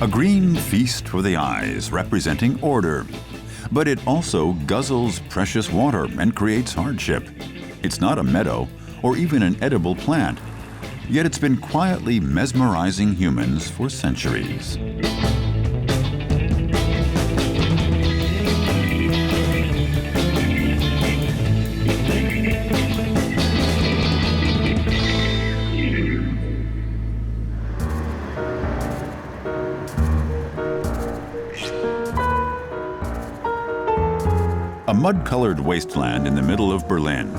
A green feast for the eyes, representing order. But it also guzzles precious water and creates hardship. It's not a meadow or even an edible plant, yet it's been quietly mesmerizing humans for centuries. A mud-colored wasteland in the middle of Berlin.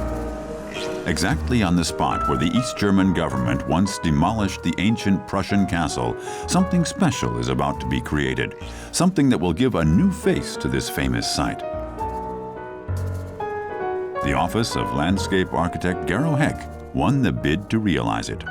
Exactly on the spot where the East German government once demolished the ancient Prussian castle, something special is about to be created, something that will give a new face to this famous site. The office of landscape architect Gero Heck won the bid to realize it.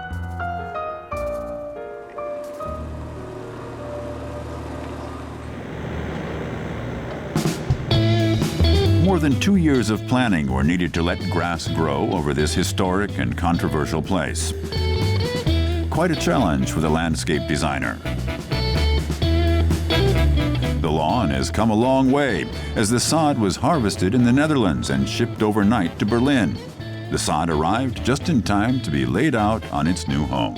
More than 2 years of planning were needed to let grass grow over this historic and controversial place. Quite a challenge for the landscape designer. The lawn has come a long way, as the sod was harvested in the Netherlands and shipped overnight to Berlin. The sod arrived just in time to be laid out on its new home.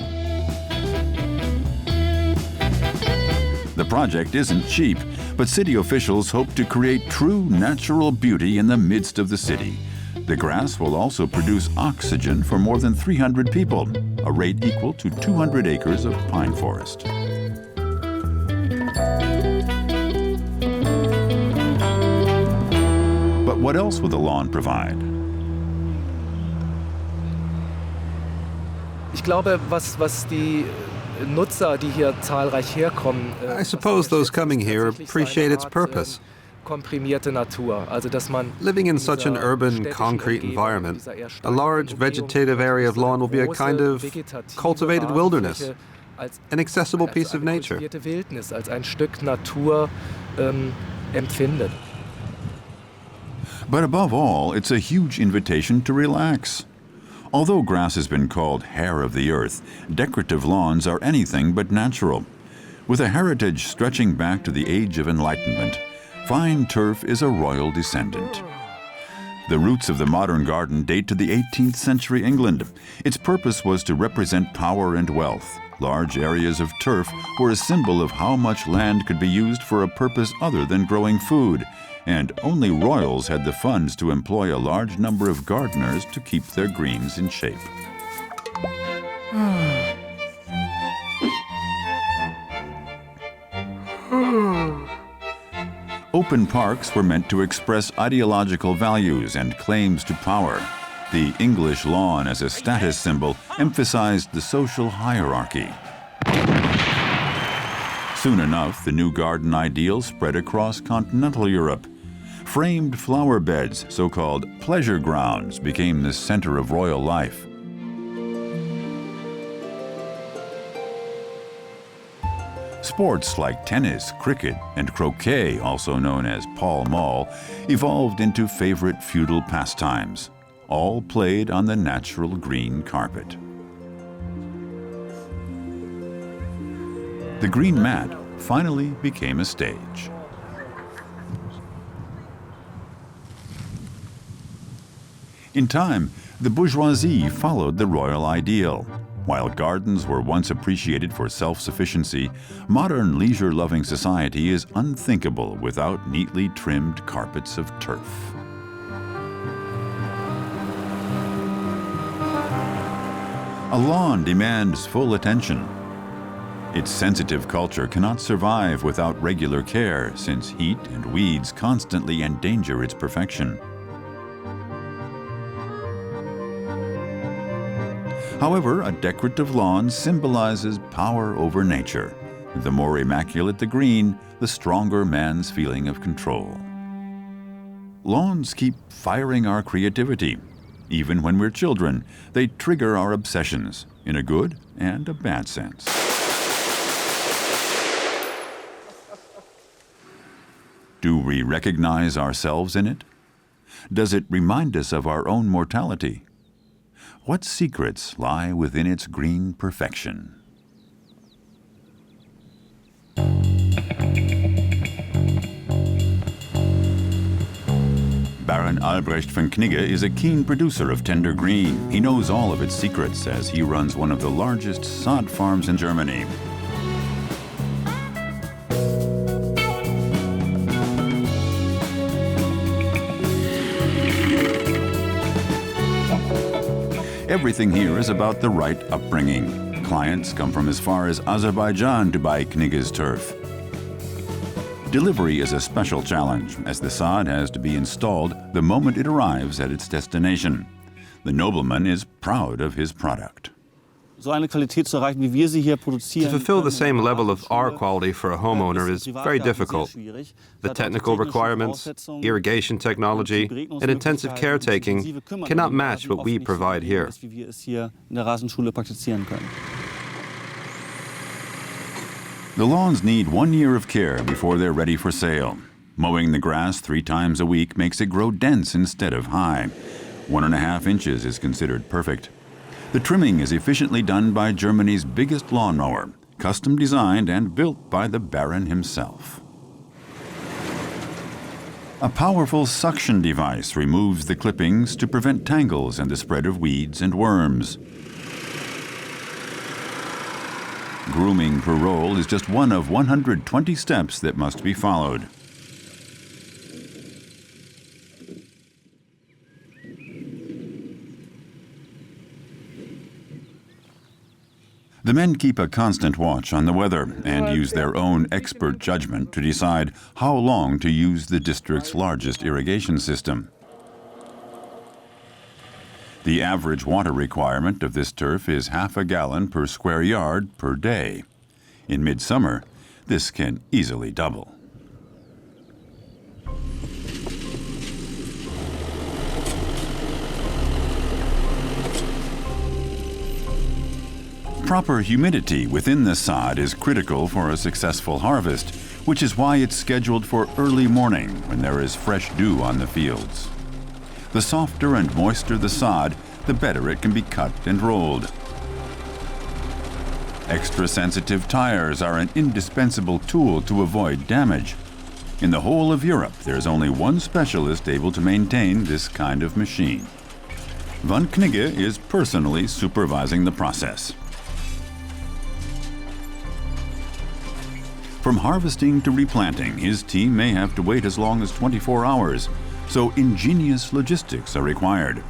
The project isn't cheap, but city officials hope to create true natural beauty in the midst of the city. The grass will also produce oxygen for more than 300 people, a rate equal to 200 acres of pine forest. But what else will the lawn provide? Ich glaube, was die Nutzer, die hier zahlreich herkommen, I suppose those coming here appreciate its purpose. komprimierte Natur, also dass man Living in such an urban, concrete environment, a large vegetative area of lawn will be a kind of cultivated wilderness, an accessible piece of nature. Wildnis, als ein Stück Natur empfindet. But above all, it's a huge invitation to relax. Although grass has been called hair of the earth, decorative lawns are anything but natural. With a heritage stretching back to the Age of Enlightenment, fine turf is a royal descendant. The roots of the modern garden date to the 18th century England. Its purpose was to represent power and wealth. Large areas of turf were a symbol of how much land could be used for a purpose other than growing food, and only royals had the funds to employ a large number of gardeners to keep their greens in shape. Open parks were meant to express ideological values and claims to power. The English lawn as a status symbol emphasized the social hierarchy. Soon enough, the new garden ideal spread across continental Europe. Framed flower beds, so-called pleasure grounds, became the center of royal life. Sports like tennis, cricket, and croquet, also known as Pall Mall, evolved into favorite feudal pastimes, all played on the natural green carpet. The green mat finally became a stage. In time, the bourgeoisie followed the royal ideal. While gardens were once appreciated for self-sufficiency, modern leisure-loving society is unthinkable without neatly trimmed carpets of turf. A lawn demands full attention. Its sensitive culture cannot survive without regular care, since heat and weeds constantly endanger its perfection. However, a decorative lawn symbolizes power over nature. The more immaculate the green, the stronger man's feeling of control. Lawns keep firing our creativity. Even when we're children, they trigger our obsessions, in a good and a bad sense. Do we recognize ourselves in it? Does it remind us of our own mortality? What secrets lie within its green perfection? Baron Albrecht von Knigge is a keen producer of tender green. He knows all of its secrets as he runs one of the largest sod farms in Germany. Everything here is about the right upbringing. Clients come from as far as Azerbaijan to buy Knigge's turf. Delivery is a special challenge, as the sod has to be installed the moment it arrives at its destination. The nobleman is proud of his product. To fulfill the same level of R quality for a homeowner is very difficult. The technical requirements, irrigation technology, and intensive caretaking cannot match what we provide here. The lawns need 1 year of care before they're ready for sale. Mowing the grass 3 times a week makes it grow dense instead of high. 1.5 inches is considered perfect. The trimming is efficiently done by Germany's biggest lawnmower, custom designed and built by the Baron himself. A powerful suction device removes the clippings to prevent tangles and the spread of weeds and worms. Grooming per roll is just one of 120 steps that must be followed. The men keep a constant watch on the weather and use their own expert judgment to decide how long to use the district's largest irrigation system. The average water requirement of this turf is half a gallon per square yard per day. In midsummer, this can easily double. Proper humidity within the sod is critical for a successful harvest, which is why it's scheduled for early morning when there is fresh dew on the fields. The softer and moister the sod, the better it can be cut and rolled. Extra sensitive tires are an indispensable tool to avoid damage. In the whole of Europe, there's only one specialist able to maintain this kind of machine. Von Knigge is personally supervising the process. From harvesting to replanting, his team may have to wait as long as 24 hours, so ingenious logistics are required.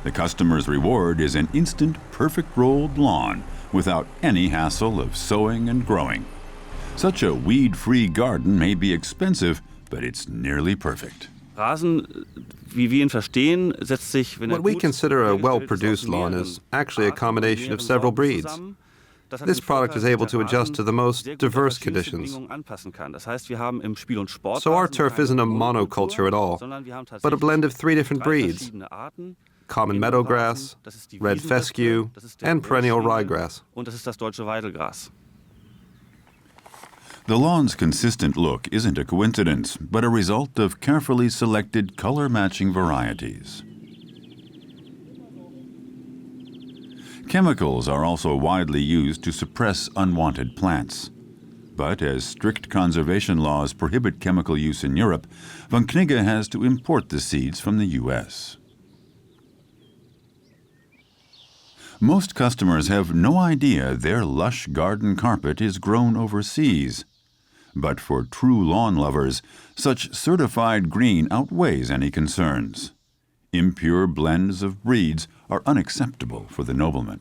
The customer's reward is an instant, perfect rolled lawn without any hassle of sowing and growing. Such a weed-free garden may be expensive, but it's nearly perfect. What we consider a well-produced lawn is actually a combination of several breeds. This product is able to adjust to the most diverse conditions. So our turf isn't a monoculture at all, but a blend of 3 different breeds: common meadowgrass, red fescue, and perennial ryegrass. The lawn's consistent look isn't a coincidence, but a result of carefully selected color-matching varieties. Chemicals are also widely used to suppress unwanted plants. But as strict conservation laws prohibit chemical use in Europe, von Knigge has to import the seeds from the U.S. Most customers have no idea their lush garden carpet is grown overseas. But for true lawn lovers, such certified green outweighs any concerns. Impure blends of breeds are unacceptable for the nobleman.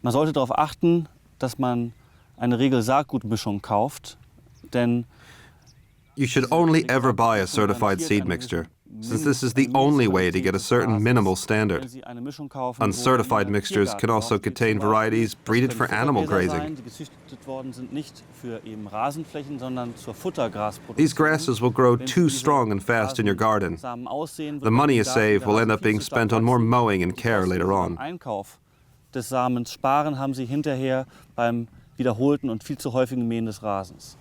Man sollte darauf achten, dass man eine Regel-Saatgutmischung kauft, denn You should only ever buy a certified seed mixture, since this is the only way to get a certain minimal standard. Uncertified mixtures can also contain varieties breeded for animal grazing. These grasses will grow too strong and fast in your garden. The money you save will end up being spent on more mowing and care later on. Des Samens sparen haben sie hinterher beim wiederholten und viel zu häufigen Mähen des Rasens.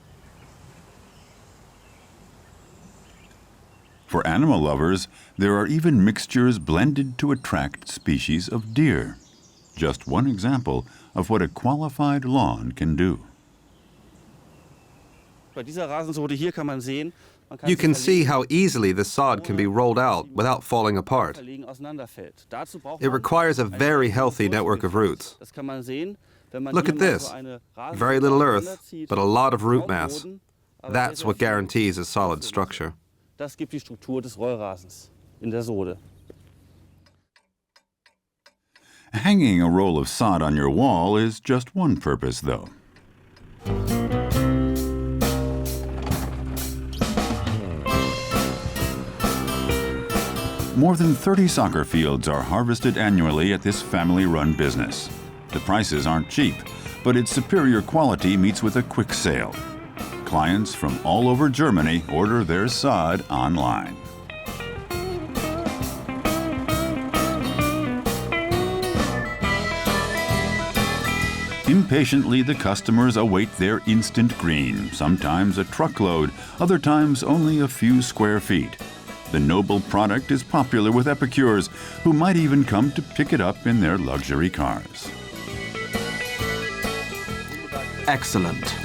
For animal lovers, there are even mixtures blended to attract species of deer. Just one example of what a qualified lawn can do. Bei dieser Rasensorte hier kann man sehen, You can see how easily the sod can be rolled out without falling apart. It requires a very healthy network of roots. Look at this. Very little earth, but a lot of root mass. That's what guarantees a solid structure. Das gibt die Struktur des Rollrasens in der Sode. Hanging a roll of sod on your wall is just one purpose, though. More than 30 soccer fields are harvested annually at this family-run business. The prices aren't cheap, but its superior quality meets with a quick sale. Clients from all over Germany order their sod online. Impatiently, the customers await their instant green, sometimes a truckload, other times only a few square feet. The noble product is popular with epicures, who might even come to pick it up in their luxury cars. Excellent.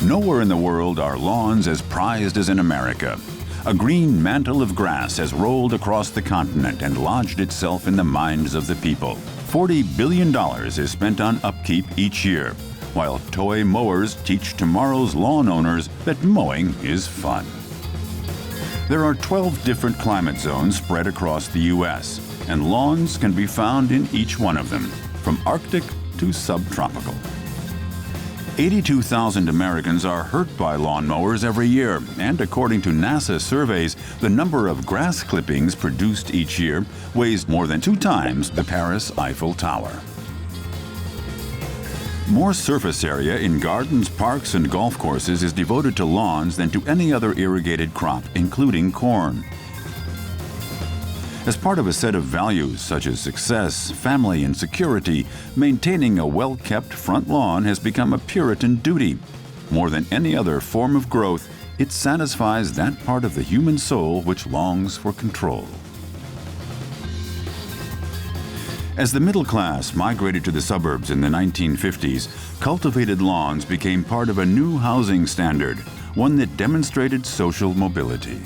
Nowhere in the world are lawns as prized as in America. A green mantle of grass has rolled across the continent and lodged itself in the minds of the people. $40 billion is spent on upkeep each year, while toy mowers teach tomorrow's lawn owners that mowing is fun. There are 12 different climate zones spread across the U.S., and lawns can be found in each one of them, from Arctic to subtropical. 82,000 Americans are hurt by lawnmowers every year, and according to NASA surveys, the number of grass clippings produced each year weighs more than 2 times the Paris Eiffel Tower. More surface area in gardens, parks, and golf courses is devoted to lawns than to any other irrigated crop, including corn. As part of a set of values such as success, family, and security, maintaining a well-kept front lawn has become a Puritan duty. More than any other form of growth, it satisfies that part of the human soul which longs for control. As the middle class migrated to the suburbs in the 1950s, cultivated lawns became part of a new housing standard, one that demonstrated social mobility.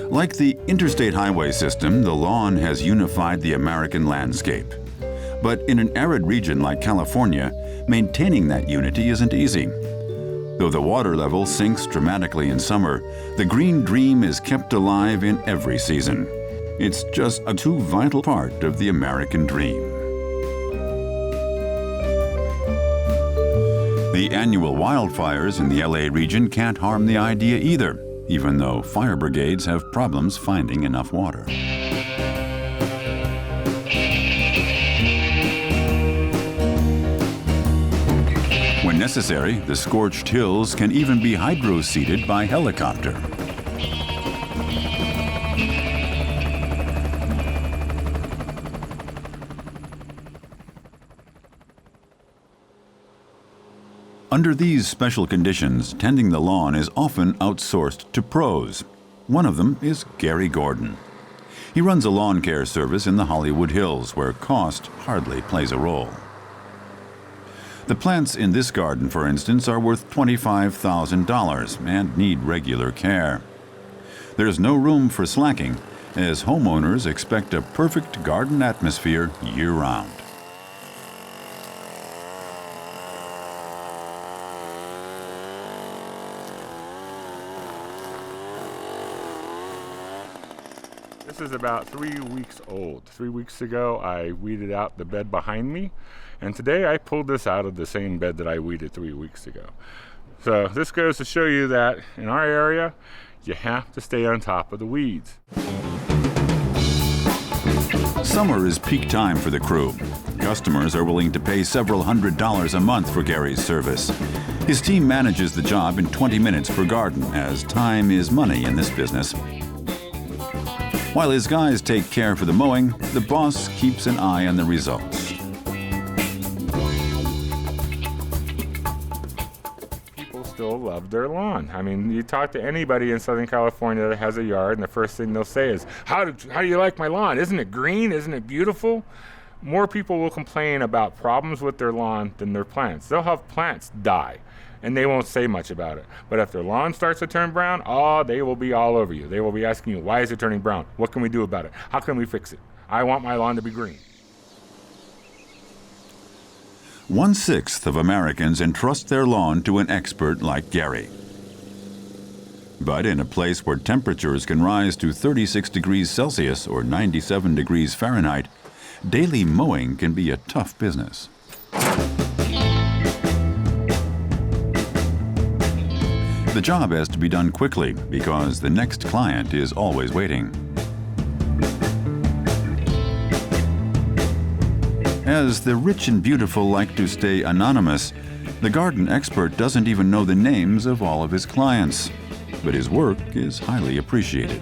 Like the interstate highway system, the lawn has unified the American landscape. But in an arid region like California, maintaining that unity isn't easy. Though the water level sinks dramatically in summer, the green dream is kept alive in every season. It's just a too vital part of the American dream. The annual wildfires in the LA region can't harm the idea either, even though fire brigades have problems finding enough water. When necessary, the scorched hills can even be hydro-seeded by helicopter. Under these special conditions, tending the lawn is often outsourced to pros. One of them is Gary Gordon. He runs a lawn care service in the Hollywood Hills, where cost hardly plays a role. The plants in this garden, for instance, are worth $25,000 and need regular care. There's no room for slacking, as homeowners expect a perfect garden atmosphere year-round. This is about 3 weeks old. 3 weeks ago, I weeded out the bed behind me, and today I pulled this out of the same bed that I weeded 3 weeks ago. So this goes to show you that in our area, you have to stay on top of the weeds. Summer is peak time for the crew. Customers are willing to pay several $100s a month for Gary's service. His team manages the job in 20 minutes per garden, as time is money in this business. While his guys take care for the mowing, the boss keeps an eye on the results. People still love their lawn. I mean, you talk to anybody in Southern California that has a yard, and the first thing they'll say is, how do you like my lawn? Isn't it green? Isn't it beautiful? More people will complain about problems with their lawn than their plants. They'll have plants die, and they won't say much about it. But if their lawn starts to turn brown, they will be all over you. They will be asking you, why is it turning brown? What can we do about it? How can we fix it? I want my lawn to be green. 1/6 of Americans entrust their lawn to an expert like Gary. But in a place where temperatures can rise to 36 degrees Celsius or 97 degrees Fahrenheit, daily mowing can be a tough business. The job has to be done quickly because the next client is always waiting. As the rich and beautiful like to stay anonymous, the garden expert doesn't even know the names of all of his clients, but his work is highly appreciated.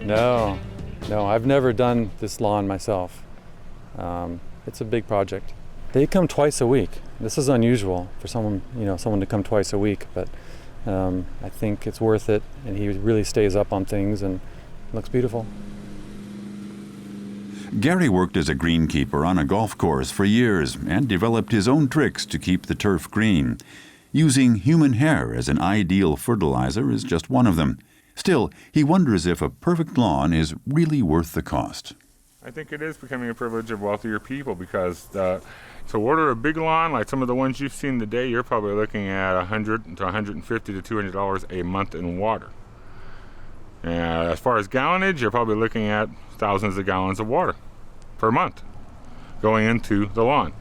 No, I've never done this lawn myself. It's a big project. They come twice a week. This is unusual for someone to come twice a week, but I think it's worth it, and he really stays up on things and looks beautiful. Gary worked as a greenkeeper on a golf course for years and developed his own tricks to keep the turf green. Using human hair as an ideal fertilizer is just one of them. Still, he wonders if a perfect lawn is really worth the cost. I think it is becoming a privilege of wealthier people because to order a big lawn like some of the ones you've seen today, you're probably looking at $100 to $150 to $200 a month in water. And as far as gallonage, you're probably looking at thousands of gallons of water per month going into the lawn.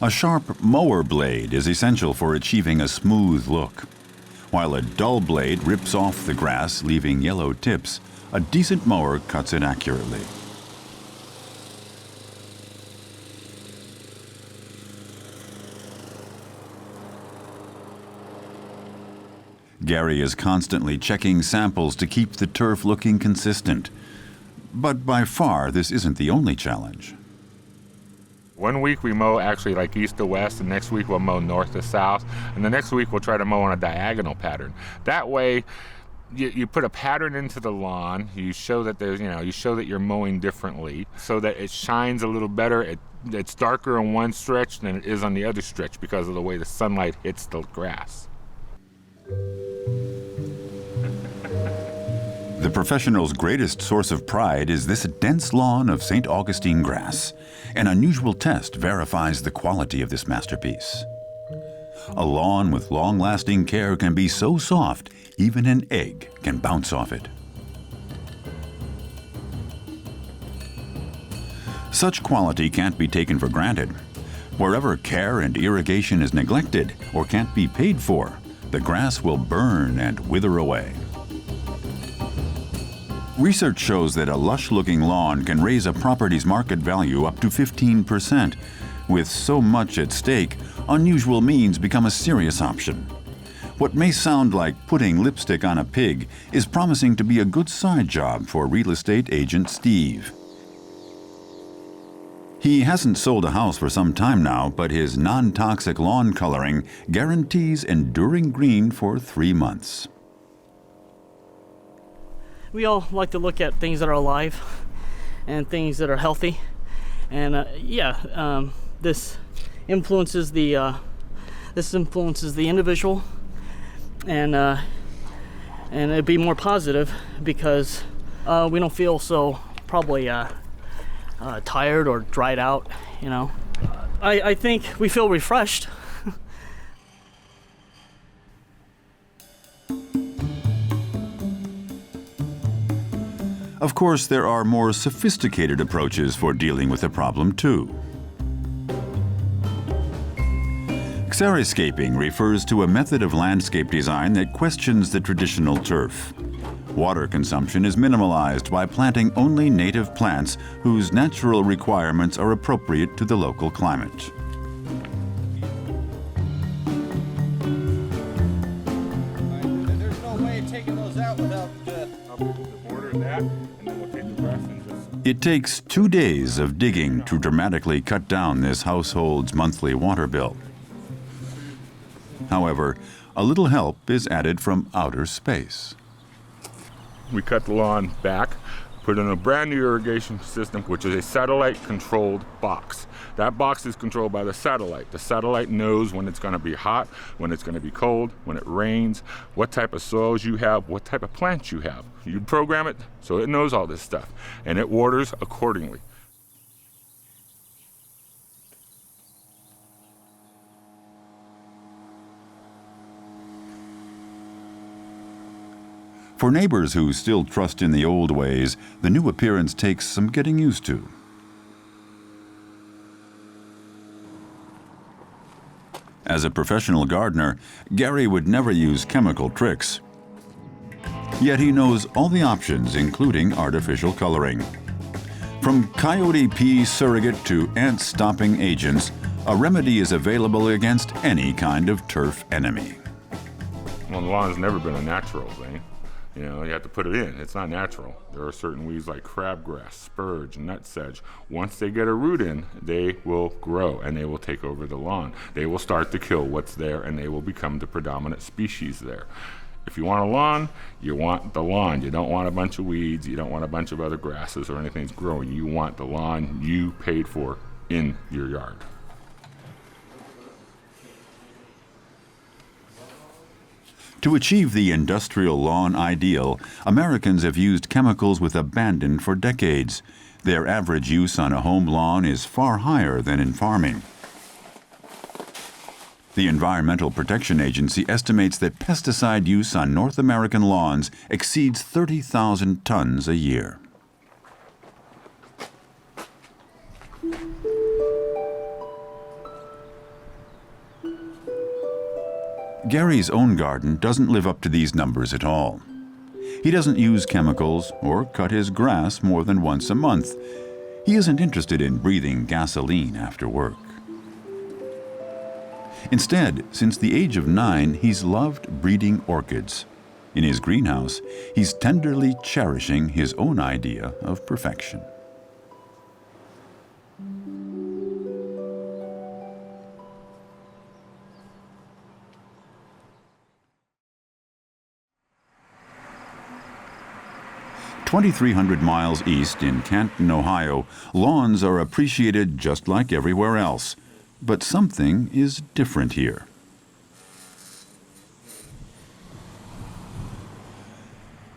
A sharp mower blade is essential for achieving a smooth look. While a dull blade rips off the grass, leaving yellow tips, a decent mower cuts it accurately. Gary is constantly checking samples to keep the turf looking consistent. But by far, this isn't the only challenge. 1 week we mow actually like east to west, and next week we'll mow north to south, and the next week we'll try to mow on a diagonal pattern. That way, you put a pattern into the lawn. You show that you show that you're mowing differently, so that it shines a little better. It's darker on one stretch than it is on the other stretch because of the way the sunlight hits the grass. The professional's greatest source of pride is this dense lawn of St. Augustine grass. An unusual test verifies the quality of this masterpiece. A lawn with long-lasting care can be so soft, even an egg can bounce off it. Such quality can't be taken for granted. Wherever care and irrigation is neglected or can't be paid for, the grass will burn and wither away. Research shows that a lush-looking lawn can raise a property's market value up to 15%. With so much at stake, unusual means become a serious option. What may sound like putting lipstick on a pig is promising to be a good side job for real estate agent Steve. He hasn't sold a house for some time now, but his non-toxic lawn coloring guarantees enduring green for 3 months. We all like to look at things that are alive and things that are healthy, and this influences the individual, and it'd be more positive because we don't feel so probably tired or dried out, you know. I think we feel refreshed. Of course, there are more sophisticated approaches for dealing with the problem, too. Xeriscaping refers to a method of landscape design that questions the traditional turf. Water consumption is minimalized by planting only native plants whose natural requirements are appropriate to the local climate. There's no way of taking those out without It takes 2 days of digging to dramatically cut down this household's monthly water bill. However, a little help is added from outer space. We cut the lawn back, put in a brand new irrigation system, which is a satellite-controlled box. That box is controlled by the satellite. The satellite knows when it's going to be hot, when it's going to be cold, when it rains, what type of soils you have, what type of plants you have. You program it so it knows all this stuff, and it waters accordingly. For neighbors who still trust in the old ways, the new appearance takes some getting used to. As a professional gardener, Gary would never use chemical tricks. Yet he knows all the options, including artificial coloring. From coyote pea surrogate to ant-stopping agents, a remedy is available against any kind of turf enemy. Well, the lawn's never been a natural thing. You know, you have to put it in. It's not natural. There are certain weeds like crabgrass, spurge, nutsedge. Once they get a root in, they will grow and they will take over the lawn. They will start to kill what's there and they will become the predominant species there. If you want a lawn, you want the lawn. You don't want a bunch of weeds. You don't want a bunch of other grasses or anything that's growing. You want the lawn you paid for in your yard. To achieve the industrial lawn ideal, Americans have used chemicals with abandon for decades. Their average use on a home lawn is far higher than in farming. The Environmental Protection Agency estimates that pesticide use on North American lawns exceeds 30,000 tons a year. Gary's own garden doesn't live up to these numbers at all. He doesn't use chemicals or cut his grass more than once a month. He isn't interested in breathing gasoline after work. Instead, since the age of 9, he's loved breeding orchids. In his greenhouse, he's tenderly cherishing his own idea of perfection. "2,300 miles east in Canton, Ohio, lawns are appreciated just like everywhere else. But something is different here.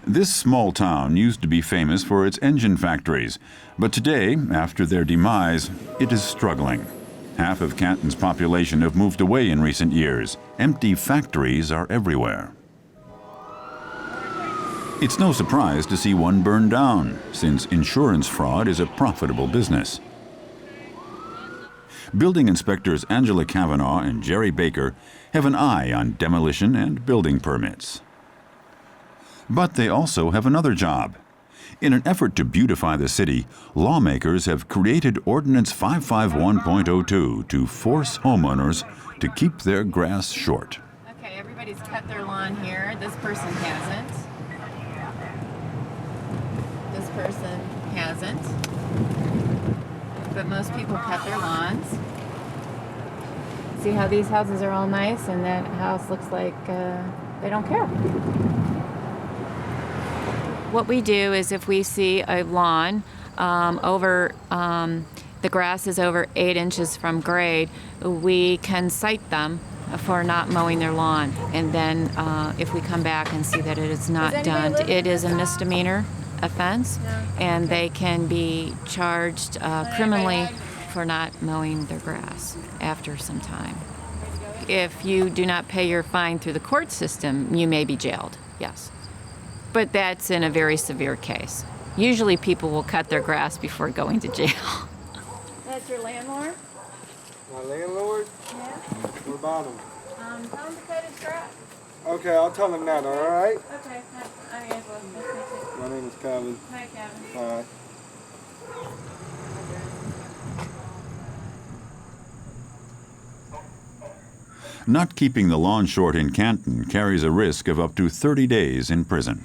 This small town used to be famous for its engine factories, but today, after their demise, it is struggling. Half of Canton's population have moved away in recent years. Empty factories are everywhere. It's no surprise to see one burn down, since insurance fraud is a profitable business. Building inspectors Angela Cavanaugh and Jerry Baker have an eye on demolition and building permits. But they also have another job. In an effort to beautify the city, lawmakers have created Ordinance 551.02 to force homeowners to keep their grass short. Okay, everybody's cut their lawn here. This person hasn't. This person hasn't. But most people cut their lawns. See how these houses are all nice and that house looks like they don't care. What we do is if we see a lawn the grass is over 8 inches from grade, we can cite them for not mowing their lawn. And then if we come back and see that it is not done, it is a misdemeanor. offense, and they can be charged criminally for not mowing their grass after some time. If you do not pay your fine through the court system, you may be jailed, yes. But that's in a very severe case. Usually people will cut their grass before going to jail. That's your landlord? My landlord? Yeah. What about him? Tell him to cut his grass. Okay, I'll tell him that, all right? Okay, I'm Angela. Nice to meet you. My name is Kevin. Hi, Kevin. All right. Not keeping the lawn short in Canton carries a risk of up to 30 days in prison.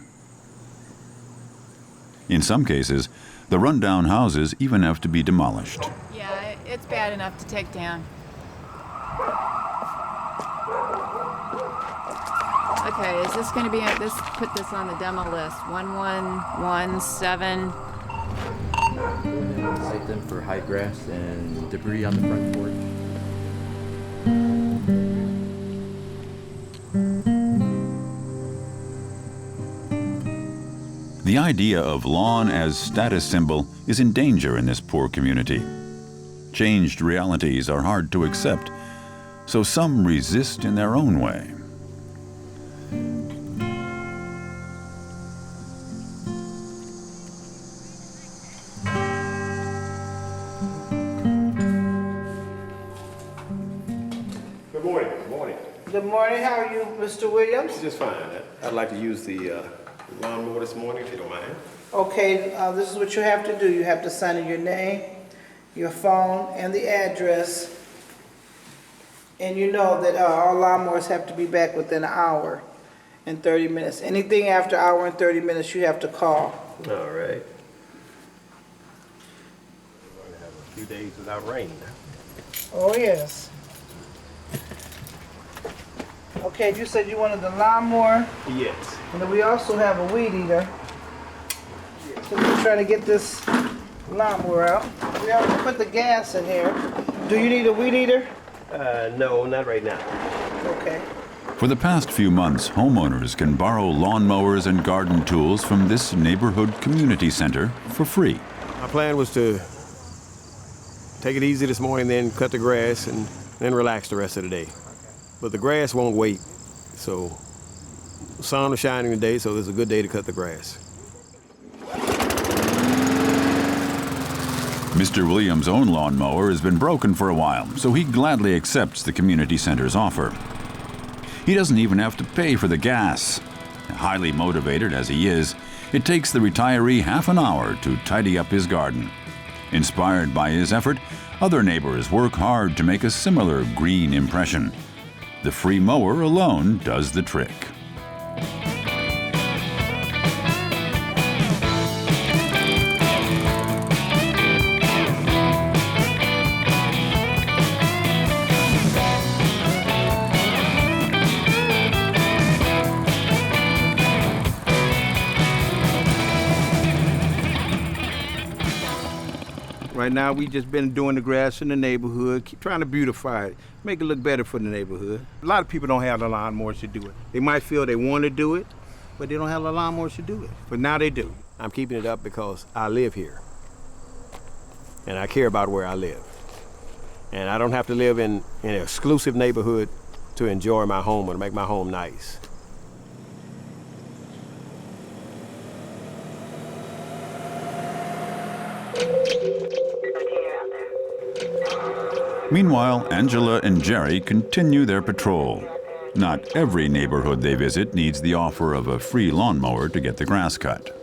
In some cases, the rundown houses even have to be demolished. Yeah, it's bad enough to take down. Okay, is this going to be, put this on the demo list, 1117. Site them for high grass and debris on the front porch. The idea of lawn as status symbol is in danger in this poor community. Changed realities are hard to accept, so some resist in their own way. Good morning. Good morning. Good morning. How are you, Mr. Williams? Just fine. I'd like to use the lawnmower this morning, if you don't mind. Okay, this is what you have to do. You have to sign in your name, your phone, and the address. And you know that all lawnmowers have to be back within an hour and 30 minutes. Anything after an hour and 30 minutes, you have to call. All right. We're going to have a few days without rain. Oh, yes. Okay, you said you wanted the lawnmower. Yes. And then we also have a weed eater. So we're trying to get this lawnmower out. We already put the gas in here. Do you need a weed eater? No, not right now. Okay. For the past few months, homeowners can borrow lawnmowers and garden tools from this neighborhood community center for free. My plan was to take it easy this morning, then cut the grass, and then relax the rest of the day. But the grass won't wait, so the sun is shining today, so it's a good day to cut the grass. Mr. Williams' own lawnmower has been broken for a while, so he gladly accepts the community center's offer. He doesn't even have to pay for the gas. Highly motivated as he is, it takes the retiree half an hour to tidy up his garden. Inspired by his effort, other neighbors work hard to make a similar green impression. The free mower alone does the trick. Right now, we just been doing the grass in the neighborhood, trying to beautify it, make it look better for the neighborhood. A lot of people don't have the lawnmowers to do it. They might feel they want to do it, but they don't have the lawnmowers to do it. But now they do. I'm keeping it up because I live here, and I care about where I live. And I don't have to live in an exclusive neighborhood to enjoy my home or to make my home nice. Meanwhile, Angela and Jerry continue their patrol. Not every neighborhood they visit needs the offer of a free lawnmower to get the grass cut.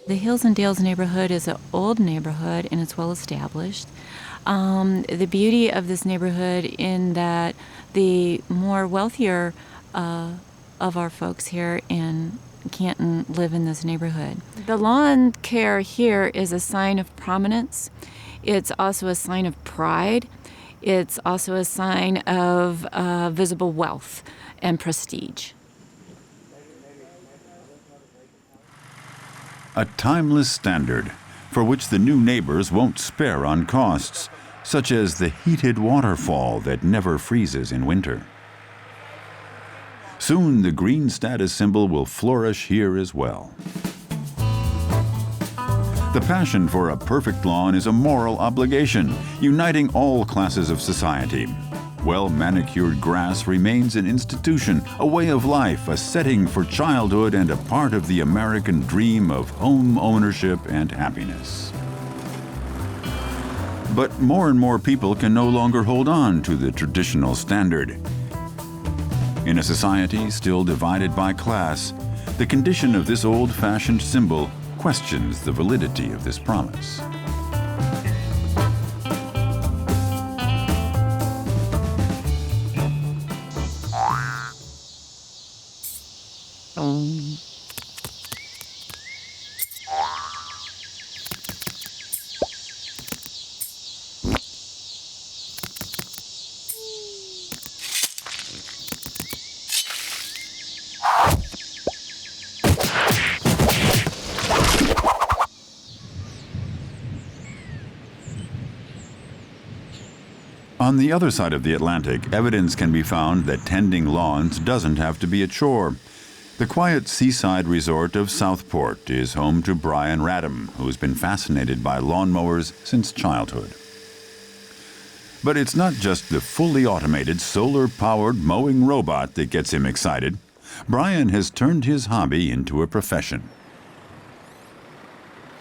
The Hills and Dales neighborhood is an old neighborhood and it's well established. The beauty of this neighborhood in that the more wealthier of our folks here in Canton live in this neighborhood. The lawn care here is a sign of prominence. It's also a sign of pride. It's also a sign of visible wealth and prestige. A timeless standard for which the new neighbors won't spare on costs, such as the heated waterfall that never freezes in winter. Soon the green status symbol will flourish here as well. The passion for a perfect lawn is a moral obligation, uniting all classes of society. Well-manicured grass remains an institution, a way of life, a setting for childhood, and a part of the American dream of home ownership and happiness. But more and more people can no longer hold on to the traditional standard. In a society still divided by class, the condition of this old-fashioned symbol questions the validity of this promise. On the other side of the Atlantic, evidence can be found that tending lawns doesn't have to be a chore. The quiet seaside resort of Southport is home to Brian Radham, who's been fascinated by lawnmowers since childhood. But it's not just the fully automated, solar-powered mowing robot that gets him excited. Brian has turned his hobby into a profession.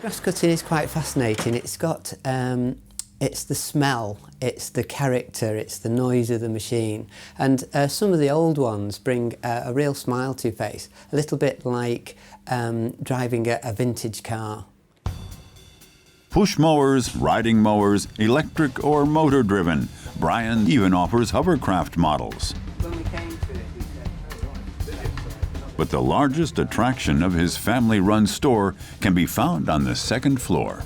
Grass cutting is quite fascinating. It's got it's the smell, it's the character, it's the noise of the machine. And some of the old ones bring a real smile to your face, a little bit like driving a vintage car. Push mowers, riding mowers, electric or motor-driven. Brian even offers hovercraft models. But the largest attraction of his family-run store can be found on the second floor.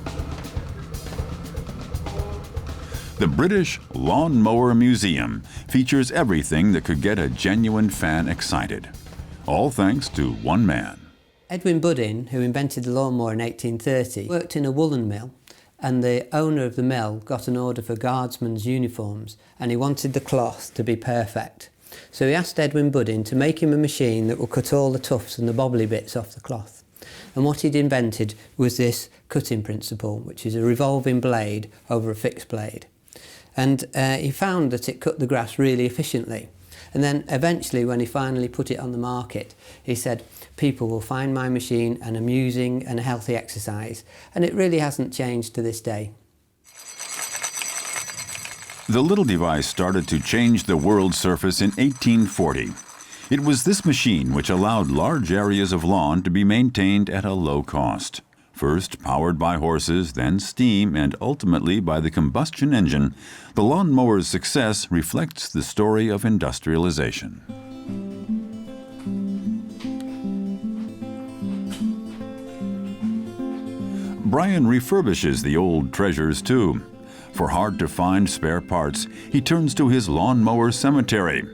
The British Lawnmower Museum features everything that could get a genuine fan excited. All thanks to one man. Edwin Buddin, who invented the lawnmower in 1830, worked in a woolen mill, and the owner of the mill got an order for guardsmen's uniforms, and he wanted the cloth to be perfect. So he asked Edwin Buddin to make him a machine that would cut all the tufts and the bobbly bits off the cloth. And what he'd invented was this cutting principle, which is a revolving blade over a fixed blade. And he found that it cut the grass really efficiently. And then eventually, when he finally put it on the market, he said, people will find my machine an amusing and a healthy exercise. And it really hasn't changed to this day. The little device started to change the world's surface in 1840. It was this machine which allowed large areas of lawn to be maintained at a low cost. First powered by horses, then steam, and ultimately by the combustion engine, the lawnmower's success reflects the story of industrialization. Brian refurbishes the old treasures too. For hard-to-find spare parts, he turns to his lawnmower cemetery.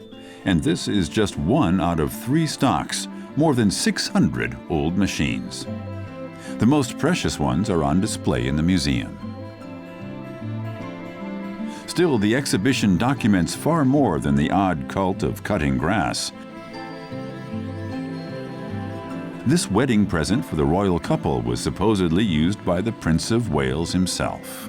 And this is just one out of 3 stocks, more than 600 old machines. The most precious ones are on display in the museum. Still, the exhibition documents far more than the odd cult of cutting grass. This wedding present for the royal couple was supposedly used by the Prince of Wales himself.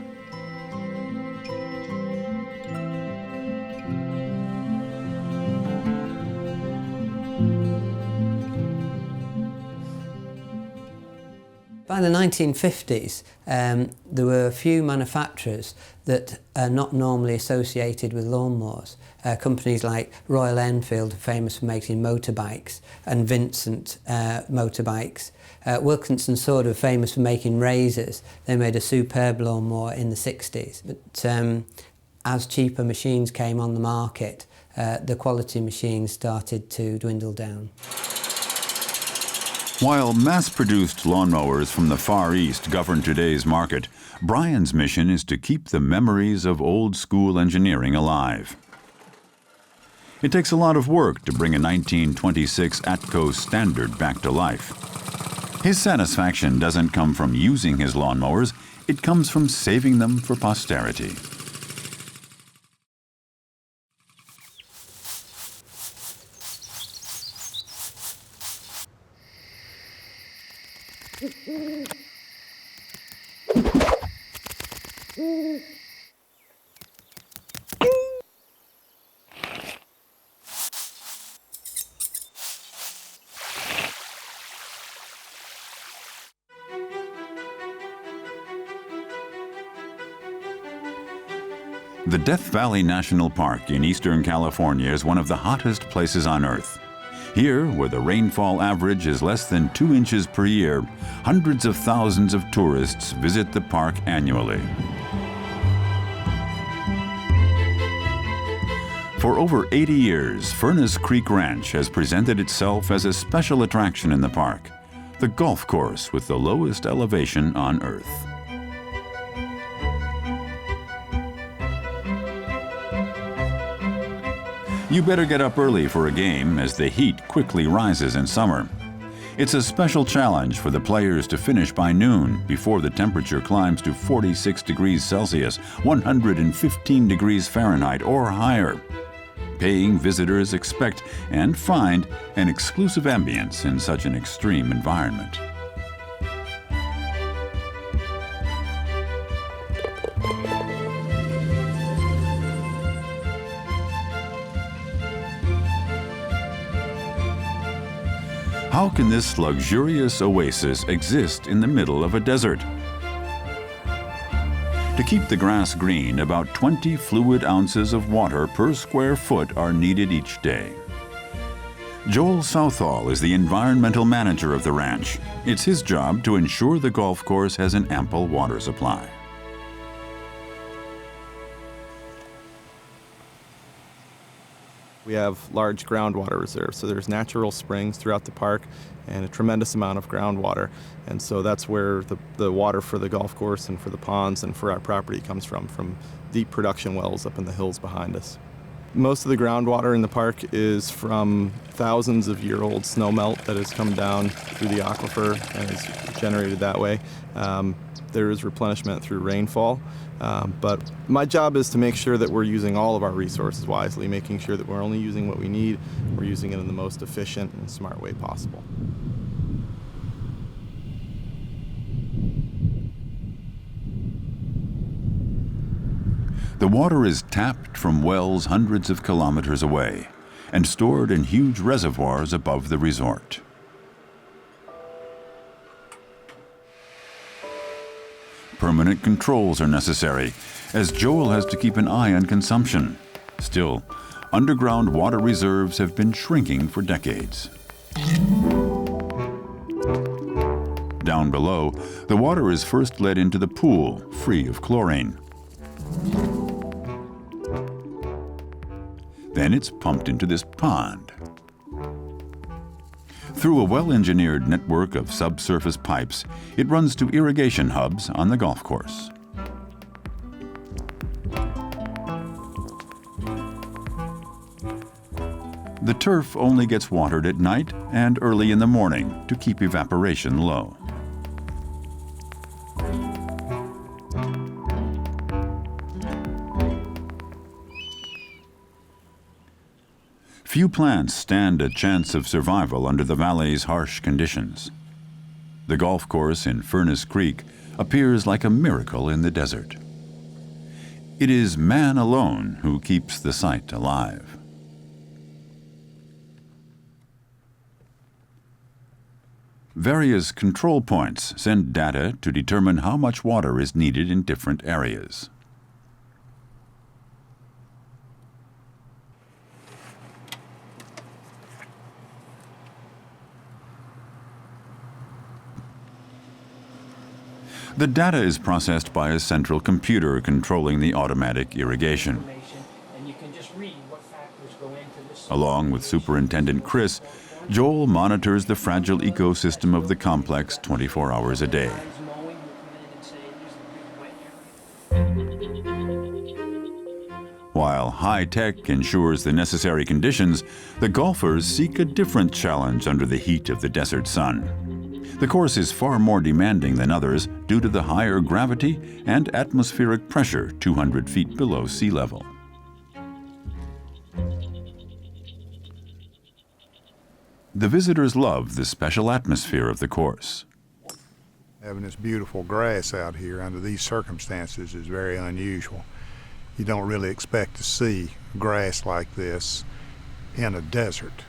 By the 1950s, there were a few manufacturers that are not normally associated with lawnmowers. Companies like Royal Enfield, famous for making motorbikes, and Vincent motorbikes. Wilkinson Sword were famous for making razors. They made a superb lawnmower in the 60s. But as cheaper machines came on the market, the quality machines started to dwindle down. While mass-produced lawnmowers from the Far East govern today's market, Brian's mission is to keep the memories of old-school engineering alive. It takes a lot of work to bring a 1926 Atco standard back to life. His satisfaction doesn't come from using his lawnmowers, it comes from saving them for posterity. The Death Valley National Park in Eastern California is one of the hottest places on Earth. Here, where the rainfall average is less than 2 inches per year, hundreds of thousands of tourists visit the park annually. For over 80 years, Furnace Creek Ranch has presented itself as a special attraction in the park, the golf course with the lowest elevation on Earth. You better get up early for a game as the heat quickly rises in summer. It's a special challenge for the players to finish by noon before the temperature climbs to 46 degrees Celsius, 115 degrees Fahrenheit or higher. Paying visitors expect and find an exclusive ambience in such an extreme environment. How can this luxurious oasis exist in the middle of a desert? To keep the grass green, about 20 fluid ounces of water per square foot are needed each day. Joel Southall is the environmental manager of the ranch. It's his job to ensure the golf course has an ample water supply. We have large groundwater reserves, so there's natural springs throughout the park and a tremendous amount of groundwater. And so that's where the water for the golf course and for the ponds and for our property comes from deep production wells up in the hills behind us. Most of the groundwater in the park is from thousands of year-old snowmelt that has come down through the aquifer and is generated that way. There is replenishment through rainfall, but my job is to make sure that we're using all of our resources wisely, making sure that we're only using what we need, we're using it in the most efficient and smart way possible. The water is tapped from wells hundreds of kilometers away and stored in huge reservoirs above the resort. Permanent controls are necessary, as Joel has to keep an eye on consumption. Still, underground water reserves have been shrinking for decades. Down below, the water is first led into the pool, free of chlorine. Then it's pumped into this pond. Through a well-engineered network of subsurface pipes, it runs to irrigation hubs on the golf course. The turf only gets watered at night and early in the morning to keep evaporation low. Few plants stand a chance of survival under the valley's harsh conditions. The golf course in Furnace Creek appears like a miracle in the desert. It is man alone who keeps the site alive. Various control points send data to determine how much water is needed in different areas. The data is processed by a central computer controlling the automatic irrigation. Along with Superintendent Chris, Joel monitors the fragile ecosystem of the complex 24 hours a day. While high-tech ensures the necessary conditions, the golfers seek a different challenge under the heat of the desert sun. The course is far more demanding than others due to the higher gravity and atmospheric pressure 200 feet below sea level. The visitors love the special atmosphere of the course. Having this beautiful grass out here under these circumstances is very unusual. You don't really expect to see grass like this in a desert.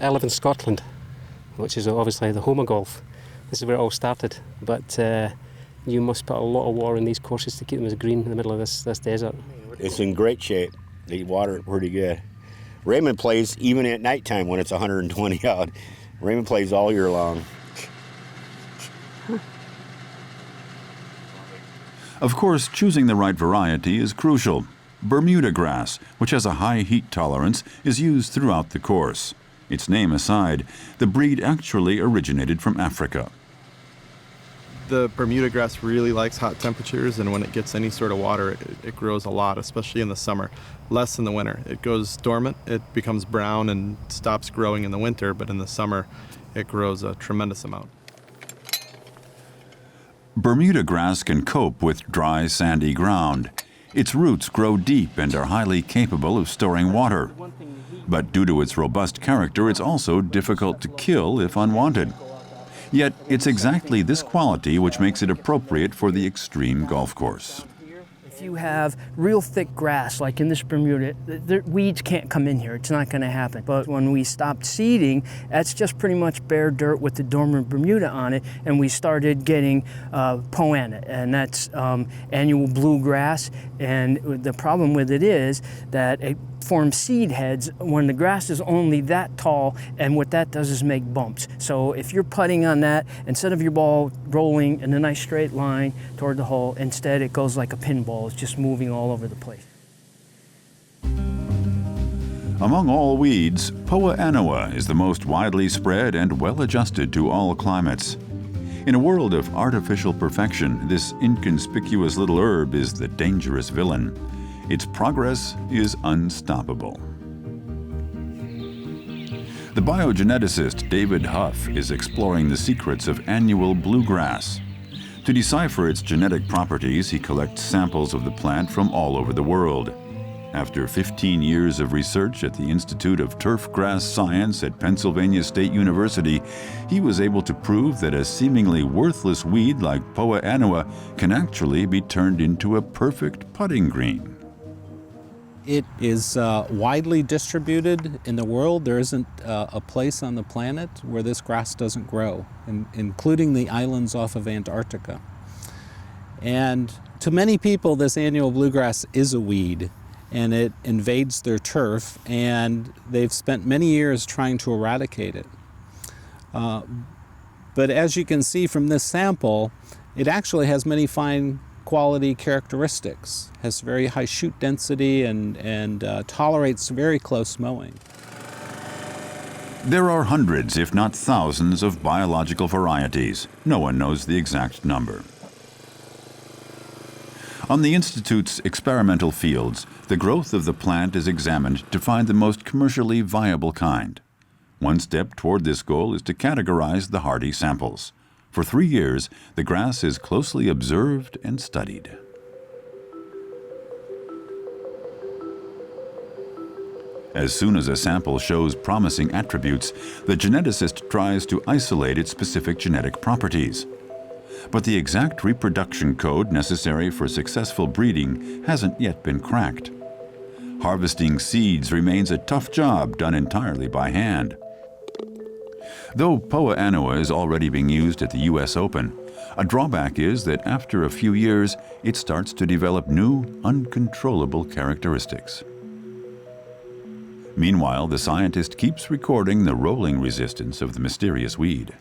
I live in Scotland, which is obviously the home of golf. This is where it all started, but you must put a lot of water in these courses to keep them as green in the middle of this desert. It's in great shape. They water it pretty good. Raymond plays even at nighttime when it's 120 out. Raymond plays all year long. Of course, choosing the right variety is crucial. Bermuda grass, which has a high heat tolerance, is used throughout the course. Its name aside, the breed actually originated from Africa. The Bermuda grass really likes hot temperatures, and when it gets any sort of water, it grows a lot, especially in the summer. Less in the winter. It goes dormant, it becomes brown and stops growing in the winter, but in the summer it grows a tremendous amount. Bermuda grass can cope with dry, sandy ground. Its roots grow deep and are highly capable of storing water. But due to its robust character, it's also difficult to kill if unwanted. Yet it's exactly this quality which makes it appropriate for the extreme golf course. If you have real thick grass, like in this Bermuda, the weeds can't come in here. It's not going to happen. But when we stopped seeding, that's just pretty much bare dirt with the dormant Bermuda on it, and we started getting poana, and that's annual bluegrass. And the problem with it is that it forms seed heads when the grass is only that tall, and what that does is make bumps. So if you're putting on that, instead of your ball rolling in a nice straight line toward the hole, instead it goes like a pinball. It's just moving all over the place. Among all weeds, Poa annua is the most widely spread and well-adjusted to all climates. In a world of artificial perfection, this inconspicuous little herb is the dangerous villain. Its progress is unstoppable. The biogeneticist David Huff is exploring the secrets of annual bluegrass. To decipher its genetic properties, he collects samples of the plant from all over the world. After 15 years of research at the Institute of Turf Grass Science at Pennsylvania State University, he was able to prove that a seemingly worthless weed like Poa annua can actually be turned into a perfect putting green. It is widely distributed in the world. There isn't a place on the planet where this grass doesn't grow, including the islands off of Antarctica. And to many people, this annual bluegrass is a weed, and it invades their turf, and they've spent many years trying to eradicate it. But as you can see from this sample, it actually has many fine quality characteristics, has very high shoot density and tolerates very close mowing. There are hundreds, if not thousands, of biological varieties. No one knows the exact number. On the Institute's experimental fields, the growth of the plant is examined to find the most commercially viable kind. One step toward this goal is to categorize the hardy samples. For 3 years, the grass is closely observed and studied. As soon as a sample shows promising attributes, the geneticist tries to isolate its specific genetic properties. But the exact reproduction code necessary for successful breeding hasn't yet been cracked. Harvesting seeds remains a tough job done entirely by hand. Though Poa annua is already being used at the U.S. Open, a drawback is that after a few years, it starts to develop new, uncontrollable characteristics. Meanwhile, the scientist keeps recording the rolling resistance of the mysterious weed.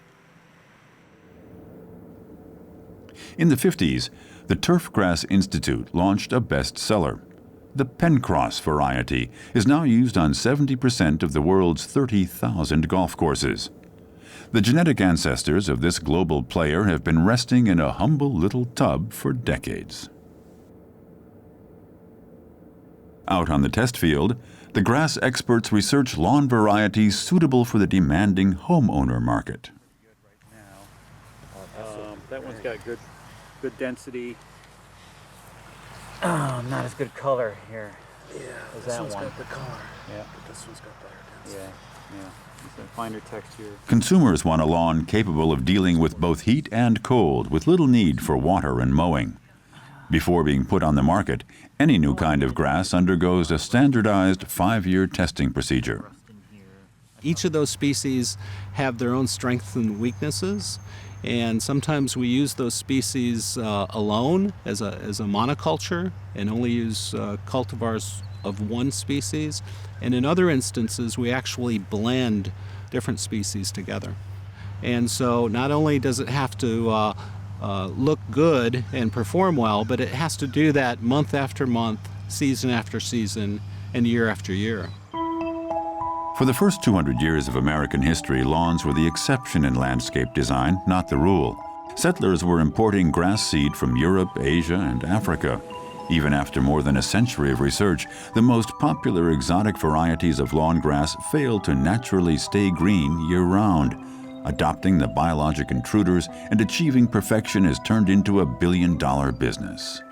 In the 50s, the Turf Grass Institute launched a bestseller. The Pencross variety is now used on 70% of the world's 30,000 golf courses. The genetic ancestors of this global player have been resting in a humble little tub for decades. Out on the test field, the grass experts research lawn varieties suitable for the demanding homeowner market. That one's got good density. Not as good color here. Yeah, as this that one's one. got the color. Yeah. But this one's got better density. Yeah. It's a finer texture. Consumers want a lawn capable of dealing with both heat and cold, with little need for water and mowing. Before being put on the market, any new kind of grass undergoes a standardized 5-year testing procedure. Each of those species have their own strengths and weaknesses, and sometimes we use those species alone as a monoculture and only use cultivars of one species. And in other instances, we actually blend different species together. And so not only does it have to look good and perform well, but it has to do that month after month, season after season, and year after year. For the first 200 years of American history, lawns were the exception in landscape design, not the rule. Settlers were importing grass seed from Europe, Asia, and Africa. Even after more than a century of research, the most popular exotic varieties of lawn grass failed to naturally stay green year-round. Adopting the biologic intruders and achieving perfection has turned into a billion-dollar business.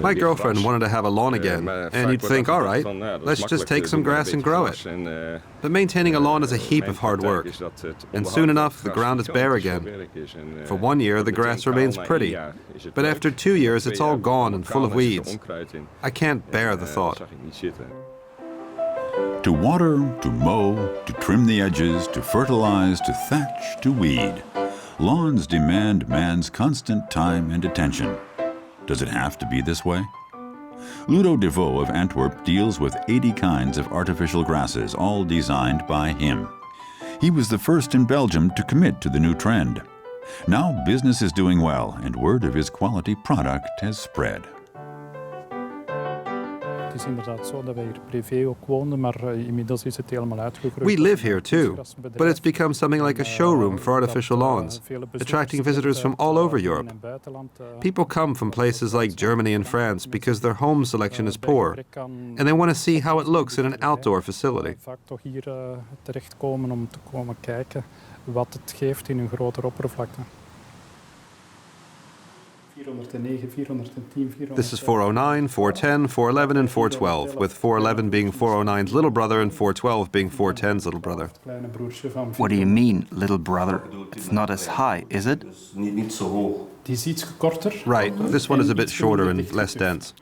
My girlfriend wanted to have a lawn again, and you'd think, all right, let's just take some grass and grow it. But maintaining a lawn is a heap of hard work, and soon enough, the ground is bare again. For 1 year, the grass remains pretty, but after 2 years, it's all gone and full of weeds. I can't bear the thought. To water, to mow, to trim the edges, to fertilize, to thatch, to weed. Lawns demand man's constant time and attention. Does it have to be this way? Ludo de Vaux of Antwerp deals with 80 kinds of artificial grasses, all designed by him. He was the first in Belgium to commit to the new trend. Now business is doing well, and word of his quality product has spread. We live here too, but it's become something like a showroom for artificial lawns, attracting visitors from all over Europe. People come from places like Germany and France because their home selection is poor, and they want to see how it looks in an outdoor facility. This is 409, 410, 411, and 412, with 411 being 409's little brother and 412 being 410's little brother. What do you mean, little brother? It's not as high, is it? Right, this one is a bit shorter and less dense.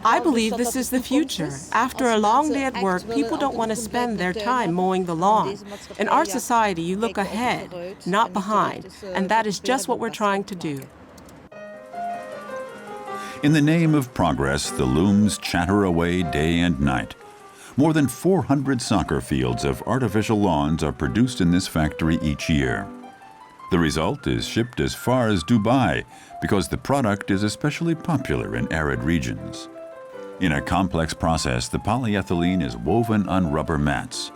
I believe this is the future. After a long day at work, people don't want to spend their time mowing the lawn. In our society, you look ahead, not behind, and that is just what we're trying to do. In the name of progress, the looms chatter away day and night. More than 400 soccer fields of artificial lawns are produced in this factory each year. The result is shipped as far as Dubai because the product is especially popular in arid regions. In a complex process, the polyethylene is woven on rubber mats.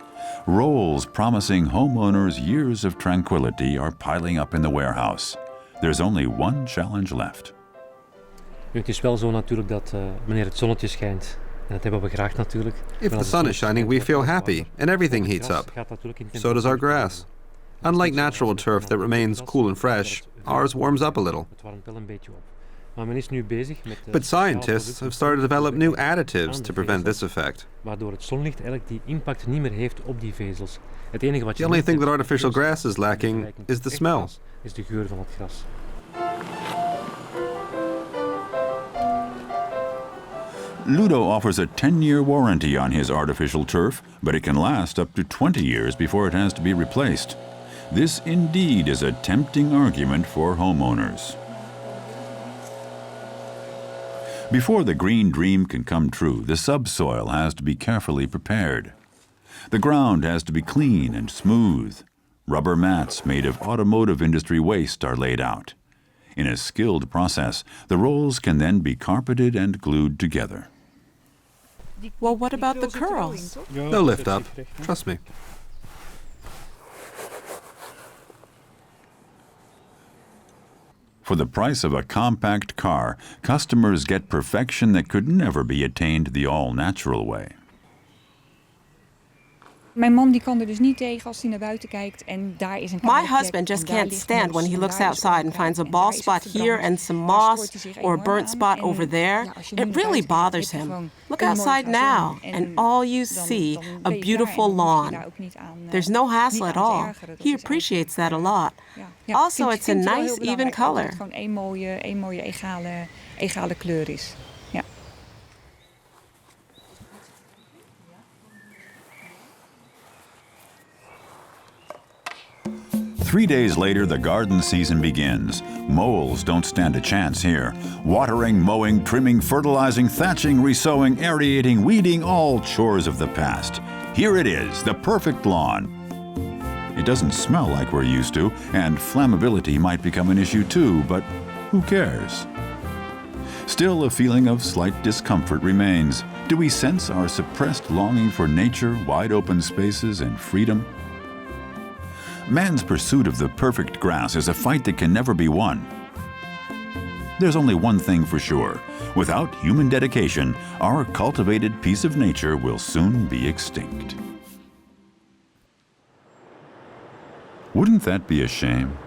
Rolls promising homeowners years of tranquility are piling up in the warehouse. There's only one challenge left. Het is wel zo natuurlijk dat wanneer het zonnetje schijnt, en dat hebben we graag natuurlijk. If the sun is shining, we feel happy, and everything heats up. So does our grass. Unlike natural turf that remains cool and fresh, ours warms up a little. But scientists have started to develop new additives to prevent this effect. The only thing that artificial grass is lacking is the smell. Ludo offers a 10-year warranty on his artificial turf, but it can last up to 20 years before it has to be replaced. This indeed is a tempting argument for homeowners. Before the green dream can come true, the subsoil has to be carefully prepared. The ground has to be clean and smooth. Rubber mats made of automotive industry waste are laid out. In a skilled process, the rolls can then be carpeted and glued together. Well, what about the curls? They'll lift up. Trust me. For the price of a compact car, customers get perfection that could never be attained the all-natural way. Mijn man die kan er dus niet tegen als hij naar buiten kijkt en daar is een My husband just can't stand when he looks outside and finds a bald spot here and some moss or a burnt spot over there. It really bothers him. Look outside now, and all you see, a beautiful lawn. There's no hassle at all. He appreciates that a lot. Also, it's a nice, even color. Het gewoon één mooie egale kleur is. Ja. 3 days later, the garden season begins. Moles don't stand a chance here. Watering, mowing, trimming, fertilizing, thatching, resowing, aerating, weeding, all chores of the past. Here it is, the perfect lawn. It doesn't smell like we're used to, and flammability might become an issue too, but who cares? Still, a feeling of slight discomfort remains. Do we sense our suppressed longing for nature, wide open spaces, and freedom? Man's pursuit of the perfect grass is a fight that can never be won. There's only one thing for sure. Without human dedication, our cultivated piece of nature will soon be extinct. Wouldn't that be a shame?